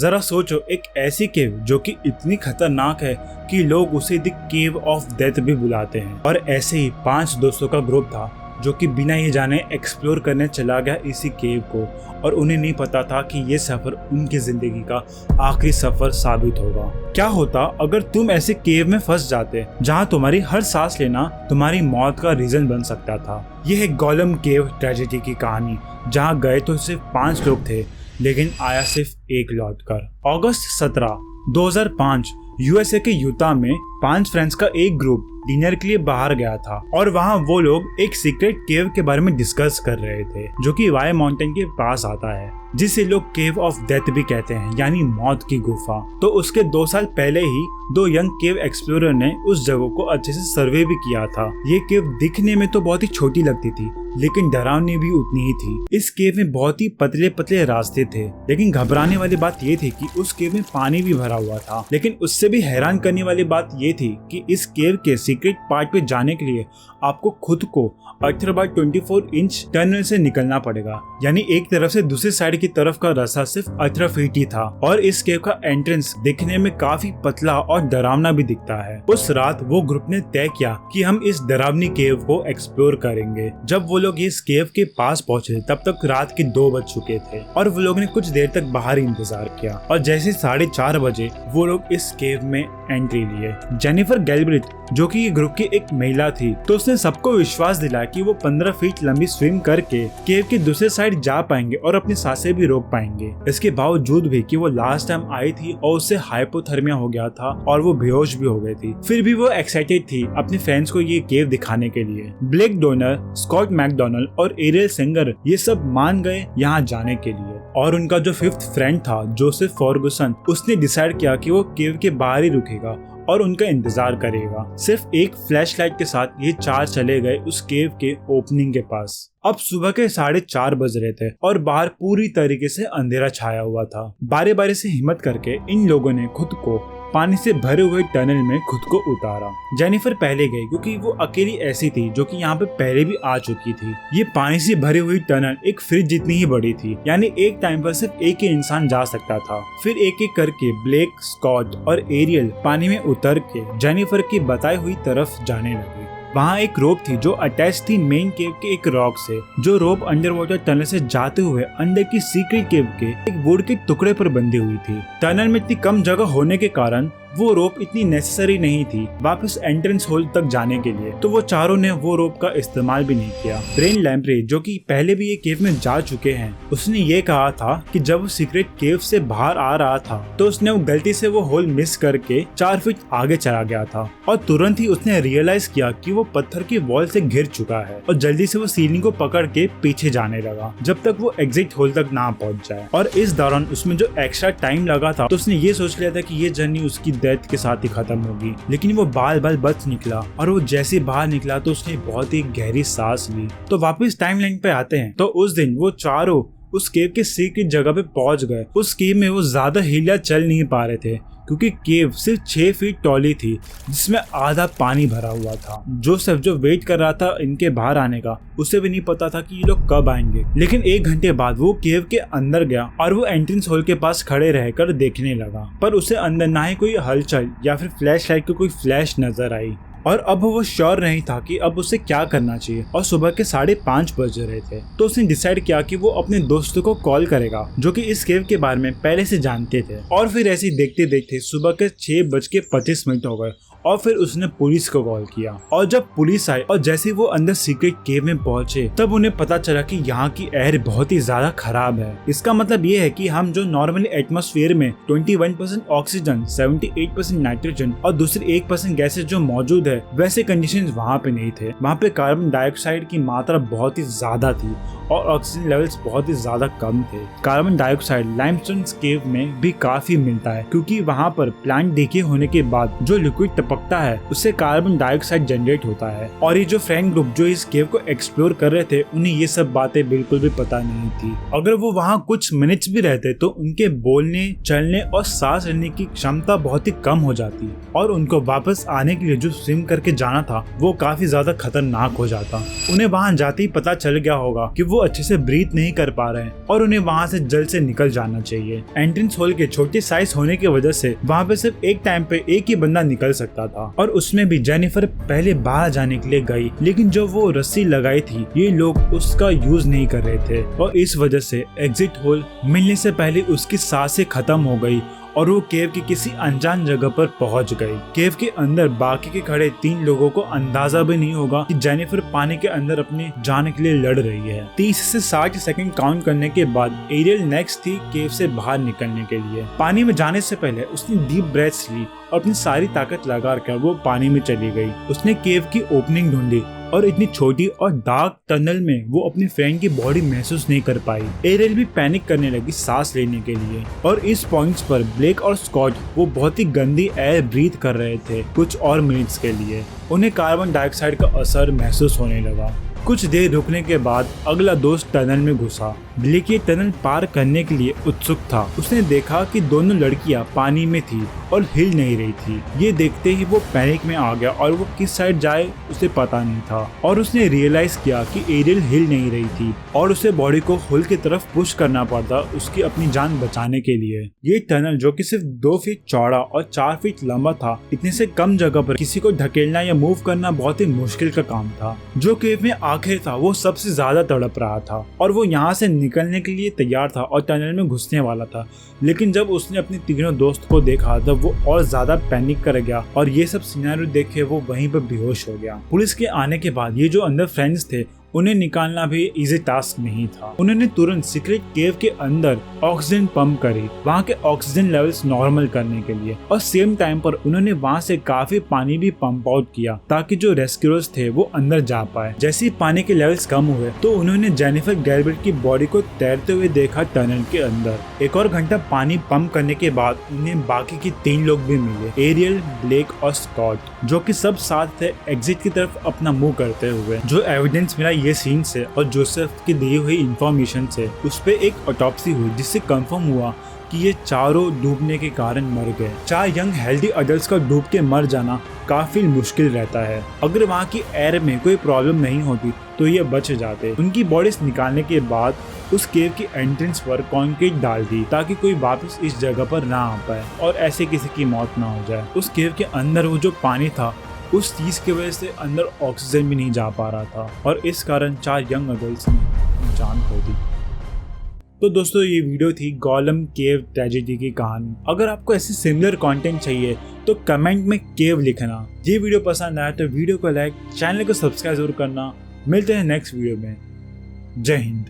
जरा सोचो, एक ऐसी केव जो कि इतनी खतरनाक है कि लोग उसे द केव ऑफ डेथ भी बुलाते हैं। और ऐसे ही 5 दोस्तों का ग्रुप था जो कि बिना ये जाने एक्सप्लोर करने चला गया इसी केव को, और उन्हें नहीं पता था कि ये सफर उनकी जिंदगी का आखिरी सफर साबित होगा। क्या होता अगर तुम ऐसे केव में फंस जाते जहां तुम्हारी हर सांस लेना तुम्हारी मौत का रीजन बन सकता था। यह है गोलेम केव ट्रेजेडी की कहानी, जहां गए तो सिर्फ 5 लोग थे लेकिन आया सिर्फ एक लौटकर। अगस्त 17, 2005 यूएसए के यूटा में 5 फ्रेंड्स का एक ग्रुप डिनर के लिए बाहर गया था और वहाँ वो लोग एक सीक्रेट केव के बारे में डिस्कस कर रहे थे जो कि वाई माउंटेन के पास आता है, जिसे लोग केव ऑफ डेथ भी कहते हैं, यानी मौत की गुफा। तो उसके 2 साल पहले ही 2 यंग केव एक्सप्लोरर ने उस जगह को अच्छे से सर्वे भी किया था। ये केव दिखने में तो बहुत ही छोटी लगती थी लेकिन डरावनी भी उतनी ही थी। इस केव में बहुत ही पतले पतले रास्ते थे, लेकिन घबराने वाली बात ये थी कि उस केव में पानी भी भरा हुआ था। लेकिन उससे भी हैरान करने वाली बात ये थी कि इस केव के सीक्रेट पार्ट पे जाने के लिए आपको खुद को 18x24 इंच टनल से निकलना पड़ेगा, यानी एक तरफ से दूसरी साइड की तरफ का रास्ता सिर्फ 18 फीट ही था। और इस केव का एंट्रेंस दिखने में काफी पतला और डरावना भी दिखता है। उस रात वो ग्रुप ने तय किया कि हम इस डरावनी केव को एक्सप्लोर करेंगे। जब वो लोग इस केव के पास पहुंचे तब तक रात के 2 बज चुके थे और वो लोग ने कुछ देर तक बाहर इंतजार किया। और जैसे 4:30 बजे वो लोग इस केव में एंट्री लिए। जेनिफर गैल्ब्रिथ जो कि ये ग्रुप की एक महिला थी, तो उसने सबको विश्वास दिलाया कि वो 15 फीट लंबी स्विम करके केव के दूसरे साइड जा पाएंगे और अपनी सांसें भी रोक पाएंगे। इसके बावजूद भी कि वो लास्ट टाइम आई थी और उससे हाइपोथर्मिया हो गया था और वो बेहोश भी हो गई थी, फिर भी वो एक्साइटेड थी अपने फ्रेंड्स को ये केव दिखाने के लिए। ब्लेक डोनर, स्कॉट मैकडोनल्ड और एरियल सिंगर ये सब मान गए यहाँ जाने के लिए। और उनका जो 5th फ्रेंड था जोसेफ फॉर्गुसन, उसने डिसाइड किया कि वो केव के बाहर ही रुकेगा और उनका इंतजार करेगा। सिर्फ एक फ्लैशलाइट के साथ ये 4 चले गए उस केव के ओपनिंग के पास। अब सुबह के 4:30 बज रहे थे और बाहर पूरी तरीके से अंधेरा छाया हुआ था। बारी बारी से हिम्मत करके इन लोगों ने खुद को पानी से भरे हुए टनल में खुद को उतारा। जेनिफर पहले गई क्योंकि वो अकेली ऐसी थी जो कि यहाँ पे पहले भी आ चुकी थी। ये पानी से भरी हुई टनल एक फ्रिज जितनी ही बड़ी थी, यानी एक टाइम पर सिर्फ एक ही इंसान जा सकता था। फिर एक एक करके ब्लेक, स्कॉट और एरियल पानी में उतर के जेनिफर की बताई हुई तरफ जाने लगे। वहाँ एक रोप थी जो अटैच थी मेन केव के एक रॉक से, जो रोप अंडर वाटर टनल से जाते हुए अंदर की सीक्रेट केव के एक वुड के टुकड़े पर बंधी हुई थी। टनल में इतनी कम जगह होने के कारण वो रोप इतनी नेसेसरी नहीं थी वापस एंट्रेंस होल तक जाने के लिए, तो वो चारों ने वो रोप का इस्तेमाल भी नहीं किया। ब्रेन लैम्प्रे जो कि पहले भी ये केव में जा चुके हैं, उसने ये कहा था कि जब वो सीक्रेट केव से बाहर आ रहा था तो उसने वो गलती से वो होल मिस करके 4 फीट आगे चला गया था और तुरंत ही उसने रियलाइज किया कि वो पत्थर की वॉल से घिर चुका है और जल्दी से वो सीलिंग को पकड़ के पीछे जाने लगा जब तक वो एग्जिट होल तक ना पहुंच जाए। और इस दौरान उसमें जो एक्स्ट्रा टाइम लगा था तो उसने ये सोच लिया था कि ये जर्नी उसकी डेथ के साथ ही खत्म होगी, लेकिन वो बाल बच निकला और वो जैसे बाहर निकला तो उसने बहुत ही गहरी सांस ली। तो वापस टाइमलाइन पे आते हैं तो उस दिन वो चारों उस केव के सीक्रेट जगह पे पहुंच गए। उस केव में वो ज्यादा हिला चल नहीं पा रहे थे क्योंकि केव सिर्फ 6 फीट टॉली थी जिसमें आधा पानी भरा हुआ था। जोसेफ जो वेट कर रहा था इनके बाहर आने का, उसे भी नहीं पता था कि ये लोग कब आएंगे। लेकिन 1 घंटे बाद वो केव के अंदर गया और वो एंट्रेंस होल के पास खड़े रहकर देखने लगा, पर उसे अंदर ना ही कोई हलचल या फिर फ्लैश लाइट की कोई फ्लैश नजर आई। और अब वो श्योर नहीं था कि अब उसे क्या करना चाहिए और सुबह के 5:30 बज रहे थे, तो उसने डिसाइड किया कि वो अपने दोस्तों को कॉल करेगा जो कि इस केव के बारे में पहले से जानते थे। और फिर ऐसे ही देखते देखते सुबह के 6:25 हो गए और फिर उसने पुलिस को कॉल किया। और जब पुलिस आई और जैसे वो अंदर सीक्रेट केव में पहुंचे तब उन्हें पता चला कि यहाँ की एयर बहुत ही ज्यादा खराब है। इसका मतलब ये है कि हम जो नॉर्मली एटमॉस्फेयर में 21% ऑक्सीजन, 78% नाइट्रोजन और दूसरी 1% गैसेज जो मौजूद है, वैसे कंडीशंस वहाँ पे नहीं थे। वहाँ पे कार्बन डाइऑक्साइड की मात्रा बहुत ही ज्यादा थी और ऑक्सीजन लेवल्स बहुत ही ज्यादा कम थे। कार्बन डाइऑक्साइड लाइमस्टोन केव में भी काफी मिलता है क्योंकि वहाँ पर प्लांट डीके होने के बाद जो लिक्विड टपकता है उससे कार्बन डाइऑक्साइड जनरेट होता है। और ये जो फ्रेंड ग्रुप जो इस केव को एक्सप्लोर कर रहे थे उन्हें ये सब बातें बिल्कुल भी पता नहीं थी। अगर वो वहाँ कुछ मिनट्स भी रहते तो उनके बोलने, चलने और सांस लेने की क्षमता बहुत ही कम हो जाती और उनको वापस आने के लिए जो स्विम करके जाना था वो काफी ज्यादा खतरनाक हो जाता। उन्हें वहाँ जाते ही पता चल गया होगा कि वो अच्छे से ब्रीथ नहीं कर पा रहे हैं और उन्हें वहाँ से जल्द से निकल जाना चाहिए। एंट्रेंस होल के छोटे साइज होने की वजह से वहाँ पे सिर्फ एक टाइम पे एक ही बंदा निकल सकता था और उसमें भी जेनिफर पहले बाहर जाने के लिए गई, लेकिन जो वो रस्सी लगाई थी ये लोग उसका यूज नहीं कर रहे थे और इस वजह से एग्जिट होल मिलने से पहले उसकी सांसें खत्म हो गई और वो केव की किसी अनजान जगह पर पहुंच गई। केव के अंदर बाकी के खड़े 3 लोगों को अंदाजा भी नहीं होगा कि जेनिफर पानी के अंदर अपनी जान के लिए लड़ रही है। 30 से 60 सेकंड काउंट करने के बाद एरियल नेक्स्ट थी केव से बाहर निकलने के लिए। पानी में जाने से पहले उसने डीप ब्रेथ्स ली और अपनी सारी ताकत लगाकर वो पानी में चली गई। उसने केव की ओपनिंग ढूंढी और इतनी छोटी और डार्क टनल में वो अपनी फ्रेंड की बॉडी महसूस नहीं कर पाई। एरियल भी पैनिक करने लगी सांस लेने के लिए और इस पॉइंट्स पर ब्लेक और स्कॉट वो बहुत ही गंदी एयर ब्रीथ कर रहे थे कुछ और मिनट्स के लिए। उन्हें कार्बन डाइऑक्साइड का असर महसूस होने लगा। कुछ देर रुकने के बाद अगला दोस्त टनल में घुसा। ब्लेक ये टनल पार करने के लिए उत्सुक था। उसने देखा कि दोनों लड़कियां पानी में थी और हिल नहीं रही थी। ये देखते ही वो पैनिक में आ गया और वो किस साइड जाए उसे पता नहीं था और उसने रियलाइज किया कि एरियल हिल नहीं रही थी और उसे बॉडी को होल की तरफ पुश करना पड़ता उसकी अपनी जान बचाने के लिए। ये टनल जो कि सिर्फ 2 फीट चौड़ा और 4 फीट लंबा था, इतने से कम जगह पर किसी को धकेलना या मूव करना बहुत ही मुश्किल का काम था। जो केव में आखिर था वो सबसे ज्यादा तड़प रहा था और वो यहाँ से निकलने के लिए तैयार था और टनल में घुसने वाला था, लेकिन जब उसने अपने तीनों दोस्त को देखा तब वो और ज्यादा पैनिक कर गया और ये सब सिनेरियो देख के वो वहीं पर बेहोश हो गया। पुलिस के आने के बाद ये जो अंदर फ्रेंड्स थे उन्हें निकालना भी इजी टास्क नहीं था। उन्होंने तुरंत सीक्रेट केव के अंदर ऑक्सीजन पंप करी वहाँ के ऑक्सीजन लेवल्स नॉर्मल करने के लिए और सेम टाइम पर उन्होंने वहाँ से काफी पानी भी पंप आउट किया ताकि जो रेस्क्यूअर्स थे वो अंदर जा पाए। जैसे ही पानी के लेवल्स कम हुए तो उन्होंने जेनिफर गैल्बर्ट की बॉडी को तैरते हुए देखा टनल के अंदर। 1 और घंटा पानी पंप करने के बाद उन्हें बाकी के 3 लोग भी मिले, एरियल, ब्लेक और स्कॉट, जो कि सब साथ थे एग्जिट की तरफ अपना मुंह करते हुए। जो एविडेंस मिला ये सीन से और जोसेफ की दी हुई इंफॉर्मेशन से उस पे एक ऑटोप्सी हुई जिससे कंफर्म हुआ कि ये चारों डूबने के कारण मर गए। 4 यंग हेल्दी अडल्ट्स का डूब के मर जाना काफी मुश्किल रहता है। अगर वहाँ की एयर में कोई प्रॉब्लम नहीं होती तो ये बच जाते। उनकी बॉडीज निकालने के बाद उस केव की एंट्रेंस पर कंक्रीट डाल दी ताकि कोई वापस इस जगह पर ना आ पाए और ऐसे किसी की मौत ना हो जाए। उस केव के अंदर वो जो पानी था उस चीज की वजह से अंदर ऑक्सीजन भी नहीं जा पा रहा था और इस कारण 4 यंग अडल्ट्स ने जान खो दी। तो दोस्तों ये वीडियो थी गोलेम केव ट्रेजेडी की कहानी। अगर आपको ऐसे सिमिलर कंटेंट चाहिए तो कमेंट में केव लिखना। ये वीडियो पसंद आया तो वीडियो को लाइक, चैनल को सब्सक्राइब जरूर करना। मिलते हैं नेक्स्ट वीडियो में। जय हिंद।